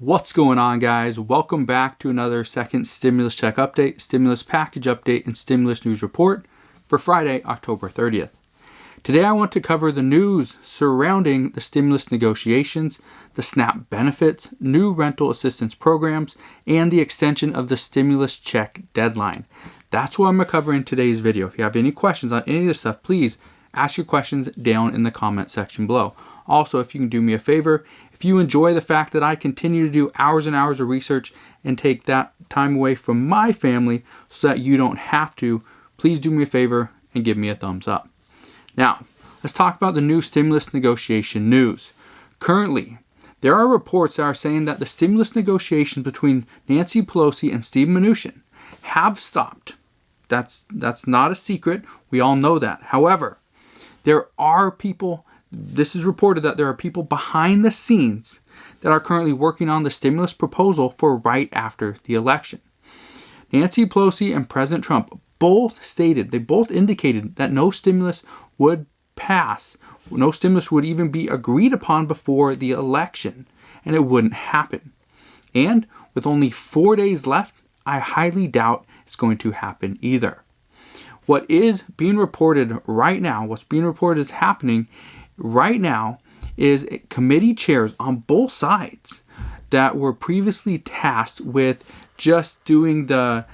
What's going on, guys? Welcome back to another second stimulus check update, stimulus package update, and stimulus news report for Friday, October 30th. Today I want to cover the news surrounding the stimulus negotiations, the SNAP benefits, new rental assistance programs, and the extension of the stimulus check deadline. That's what I'm going to cover in today's video. If you have any questions on any of this stuff, please ask your questions down in the comment section below. Also, if you can do me a favor, if you enjoy the fact that I continue to do hours and hours of research and take that time away from my family so that you don't have to, please do me a favor and give me a thumbs up. Now, let's talk about the new stimulus negotiation news. Currently, there are reports that are saying that the stimulus negotiations between Nancy Pelosi and Steve Mnuchin have stopped. That's not a secret. We all know that. However, this is reported that there are people behind the scenes that are currently working on the stimulus proposal for right after the election. Nancy Pelosi and President Trump both indicated that no stimulus would pass, no stimulus would even be agreed upon before the election, and it wouldn't happen. And with only 4 days left, I highly doubt it's going to happen either. What is being reported right now, what's being reported is happening right now, is committee chairs on both sides that were previously tasked with just doing the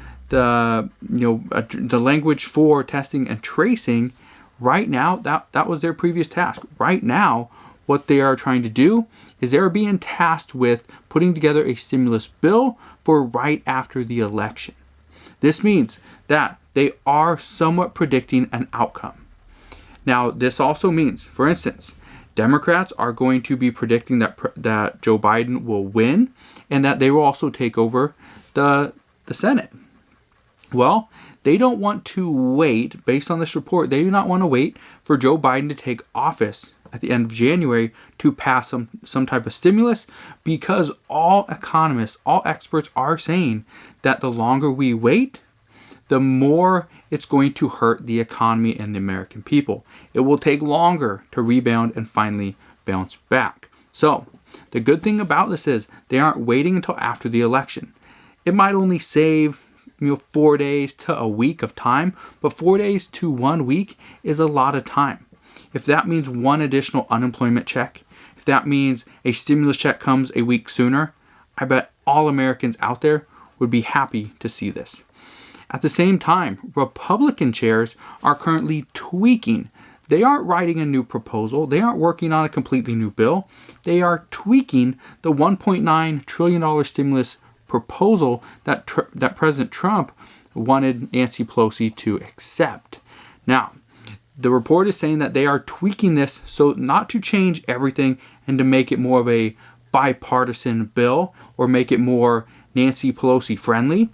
language for testing and tracing. Right now, that was their previous task. Right now, what they are trying to do is they're being tasked with putting together a stimulus bill for right after the election. This means that they are somewhat predicting an outcome. Now, this also means, for instance, Democrats are going to be predicting that Joe Biden will win and that they will also take over the Senate. Well, they don't want to wait, based on this report, they do not want to wait for Joe Biden to take office at the end of January to pass some type of stimulus, because all economists, all experts are saying that the longer we wait, the more it's going to hurt the economy and the American people. It will take longer to rebound and finally bounce back. So, the good thing about this is they aren't waiting until after the election. It might only save 4 days to a week of time, but 4 days to 1 week is a lot of time. If that means one additional unemployment check, if that means a stimulus check comes a week sooner, I bet all Americans out there would be happy to see this. At the same time, Republican chairs are currently tweaking. They aren't writing a new proposal. They aren't working on a completely new bill. They are tweaking the $1.9 trillion stimulus proposal that President Trump wanted Nancy Pelosi to accept. Now, the report is saying that they are tweaking this so not to change everything and to make it more of a bipartisan bill or make it more Nancy Pelosi friendly.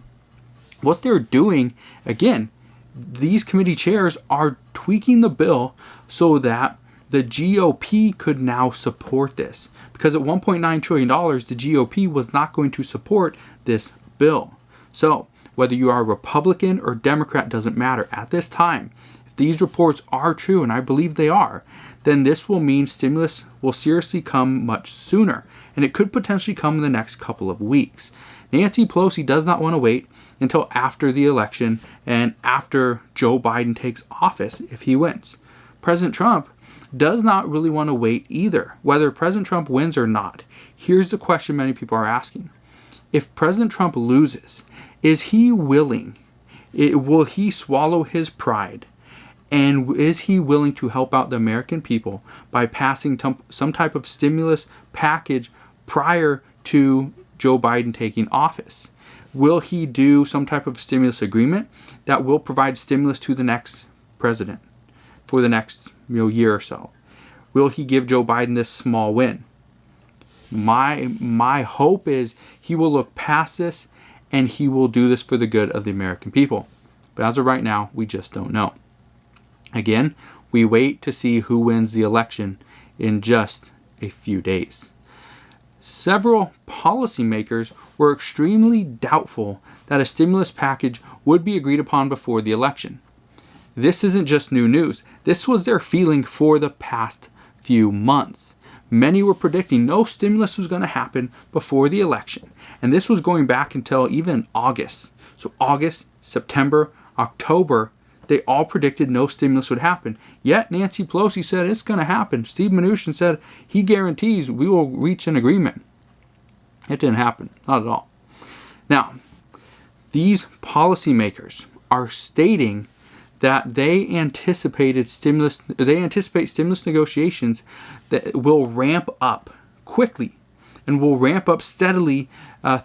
What they're doing, again, these committee chairs are tweaking the bill so that the GOP could now support this. Because at $1.9 trillion, the GOP was not going to support this bill. So, whether you are Republican or Democrat doesn't matter. At this time, if these reports are true, and I believe they are, then this will mean stimulus will seriously come much sooner. And it could potentially come in the next couple of weeks. Nancy Pelosi does not want to wait until after the election and after Joe Biden takes office if he wins. President Trump does not really want to wait either, whether President Trump wins or not. Here's the question many people are asking. If President Trump loses, is he willing? Will he swallow his pride? And is he willing to help out the American people by passing some type of stimulus package prior to Joe Biden taking office? Will he do some type of stimulus agreement that will provide stimulus to the next president for the next year or so? Will he give Joe Biden this small win? My hope is he will look past this and he will do this for the good of the American people. But as of right now, we just don't know. Again, we wait to see who wins the election in just a few days. Several policymakers were extremely doubtful that a stimulus package would be agreed upon before the election. This isn't just new news. This was their feeling for the past few months. Many were predicting no stimulus was going to happen before the election. And this was going back until even August. So August, September, October, they all predicted no stimulus would happen. Yet Nancy Pelosi said it's going to happen. Steve Mnuchin said he guarantees we will reach an agreement. It didn't happen. Not at all. Now, these policymakers are stating that they anticipate stimulus negotiations that will ramp up quickly and will ramp up steadily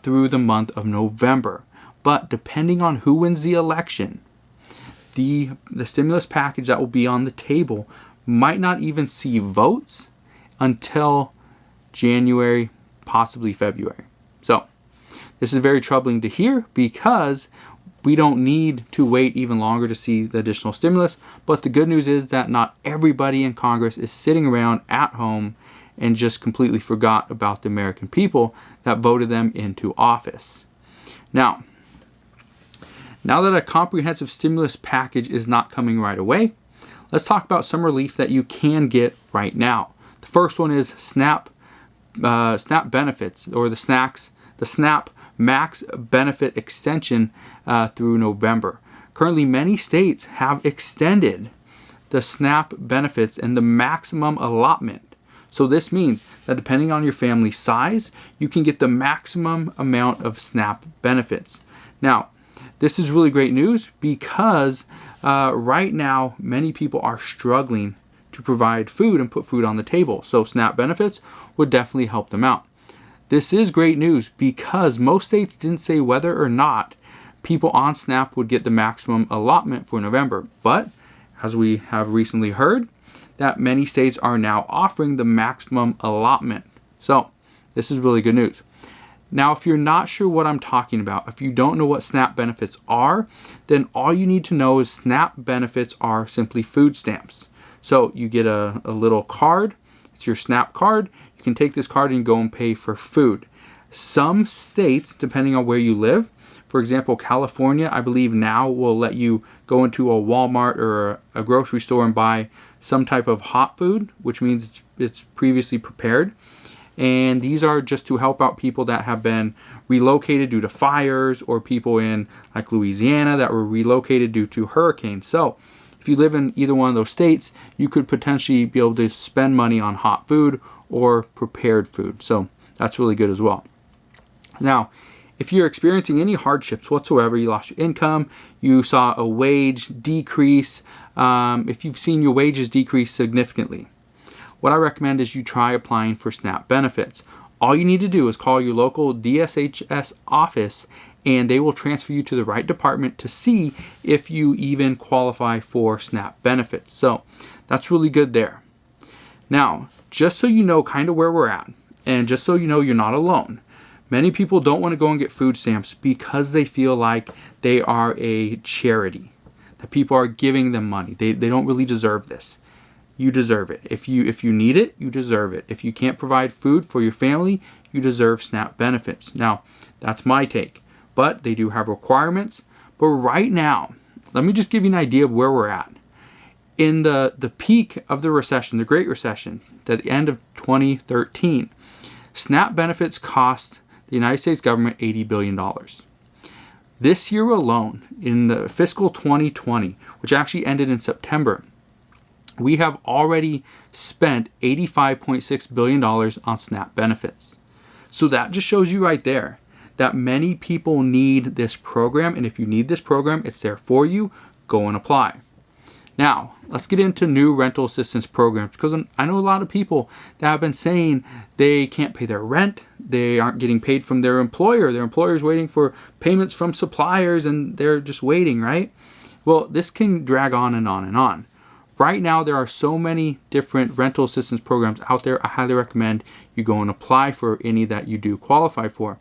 through the month of November. But depending on who wins the election, the stimulus package that will be on the table might not even see votes until January, possibly February. So this is very troubling to hear because we don't need to wait even longer to see the additional stimulus. But the good news is that not everybody in Congress is sitting around at home and just completely forgot about the American people that voted them into office. Now that a comprehensive stimulus package is not coming right away, let's talk about some relief that you can get right now. The first one is SNAP benefits, or the SNAP Max Benefit Extension through November. Currently, many states have extended the SNAP benefits and the maximum allotment. So this means that depending on your family size, you can get the maximum amount of SNAP benefits. Now, this is really great news because right now, many people are struggling to provide food and put food on the table. So SNAP benefits would definitely help them out. This is great news because most states didn't say whether or not people on SNAP would get the maximum allotment for November. But as we have recently heard, that many states are now offering the maximum allotment. So this is really good news. Now, if you're not sure what I'm talking about, if you don't know what SNAP benefits are, then all you need to know is SNAP benefits are simply food stamps. So you get a little card. It's your SNAP card. You can take this card and go and pay for food. Some states, depending on where you live, for example, California, I believe now will let you go into a Walmart or a grocery store and buy some type of hot food, which means it's previously prepared. And these are just to help out people that have been relocated due to fires, or people in like Louisiana that were relocated due to hurricanes. So if you live in either one of those states, you could potentially be able to spend money on hot food or prepared food. So that's really good as well. Now, if you're experiencing any hardships whatsoever, you lost your income, you saw a wage decrease, if you've seen your wages decrease significantly, what I recommend is you try applying for SNAP benefits. All you need to do is call your local DSHS office and they will transfer you to the right department to see if you even qualify for SNAP benefits. So that's really good there. Now, just so you know kind of where we're at, and just so you know you're not alone, many people don't want to go and get food stamps because they feel like they are a charity, that people are giving them money. They don't really deserve this. You deserve it. If you need it, you deserve it. If you can't provide food for your family, you deserve SNAP benefits. Now, that's my take, but they do have requirements. But right now, let me just give you an idea of where we're at. In the peak of the recession, the Great Recession, at the end of 2013, SNAP benefits cost the United States government $80 billion. This year alone, in the fiscal 2020, which actually ended in September, we have already spent $85.6 billion on SNAP benefits. So that just shows you right there that many people need this program. And if you need this program, it's there for you. Go and apply. Now, let's get into new rental assistance programs, because I know a lot of people that have been saying they can't pay their rent. They aren't getting paid from their employer. Their employer's waiting for payments from suppliers and they're just waiting, right? Well, this can drag on and on and on. Right now, there are so many different rental assistance programs out there. I highly recommend you go and apply for any that you do qualify for.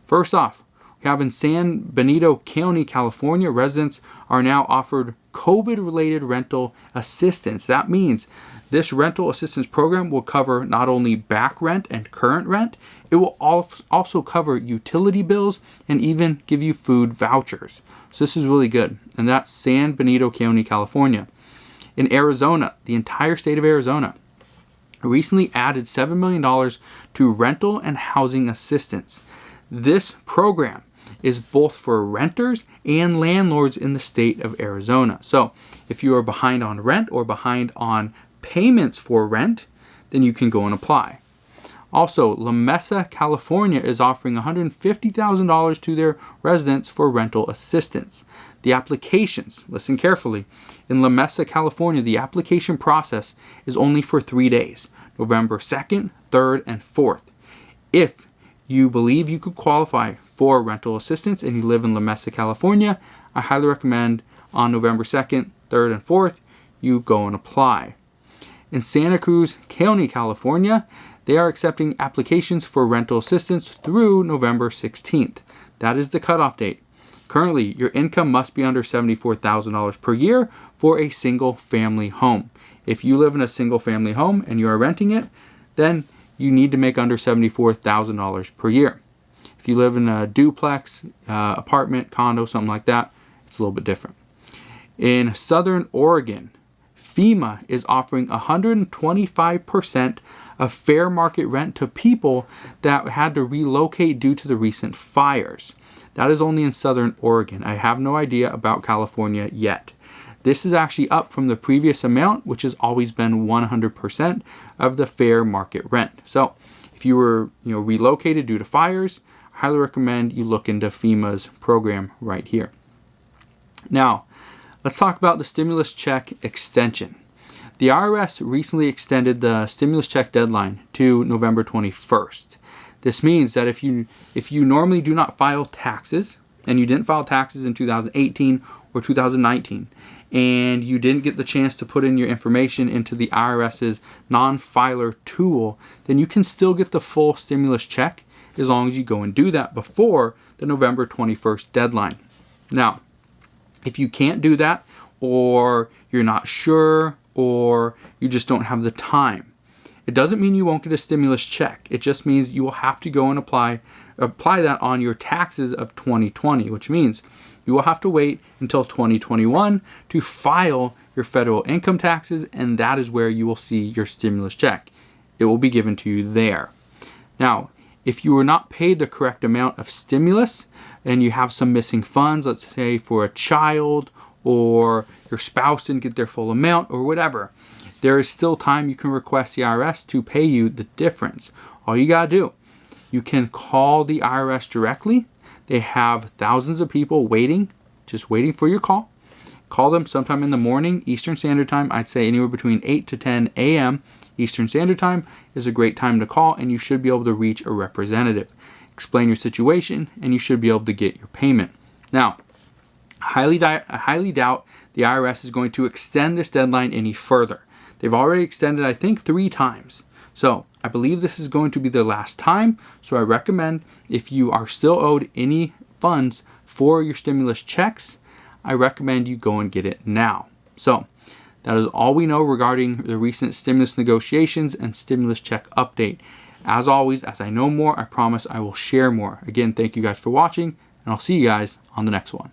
First off, we have in San Benito County, California, residents are now offered COVID-related rental assistance. That means this rental assistance program will cover not only back rent and current rent, it will also cover utility bills and even give you food vouchers. So this is really good. And that's San Benito County, California. In Arizona, the entire state of Arizona, recently added $7 million to rental and housing assistance. This program is both for renters and landlords in the state of Arizona. So if you are behind on rent or behind on payments for rent, then you can go and apply. Also, La Mesa, California is offering $150,000 to their residents for rental assistance. The applications, listen carefully, in La Mesa, California, the application process is only for 3 days, November 2nd, 3rd, and 4th. If you believe you could qualify for rental assistance and you live in La Mesa, California, I highly recommend on November 2nd, 3rd, and 4th, you go and apply. In Santa Cruz County, California, they are accepting applications for rental assistance through November 16th. That is the cutoff date. Currently, your income must be under $74,000 per year for a single family home. If you live in a single family home and you are renting it, then you need to make under $74,000 per year. If you live in a duplex, apartment, condo, something like that, it's a little bit different. In Southern Oregon, FEMA is offering 125% of fair market rent to people that had to relocate due to the recent fires. That is only in Southern Oregon. I have no idea about California yet. This is actually up from the previous amount, which has always been 100% of the fair market rent. So if you were relocated due to fires, I highly recommend you look into FEMA's program right here. Now, let's talk about the stimulus check extension. The IRS recently extended the stimulus check deadline to November 21st. This means that if you normally do not file taxes, and you didn't file taxes in 2018 or 2019, and you didn't get the chance to put in your information into the IRS's non-filer tool, then you can still get the full stimulus check as long as you go and do that before the November 21st deadline. Now, if you can't do that, or you're not sure, or you just don't have the time, it doesn't mean you won't get a stimulus check. It just means you will have to go and apply that on your taxes of 2020, which means you will have to wait until 2021 to file your federal income taxes, and that is where you will see your stimulus check. It will be given to you there. Now, if you were not paid the correct amount of stimulus and you have some missing funds, let's say for a child or your spouse didn't get their full amount or whatever, there is still time you can request the IRS to pay you the difference. All you gotta do, you can call the IRS directly. They have thousands of people just waiting for your call. Call them sometime in the morning, Eastern Standard Time. I'd say anywhere between 8 to 10 a.m. Eastern Standard Time is a great time to call, and you should be able to reach a representative. Explain your situation, and you should be able to get your payment. Now, I highly doubt the IRS is going to extend this deadline any further. They've already extended, I think, 3 times. So I believe this is going to be the last time. So I recommend, if you are still owed any funds for your stimulus checks, I recommend you go and get it now. So that is all we know regarding the recent stimulus negotiations and stimulus check update. As always, as I know more, I promise I will share more. Again, thank you guys for watching, and I'll see you guys on the next one.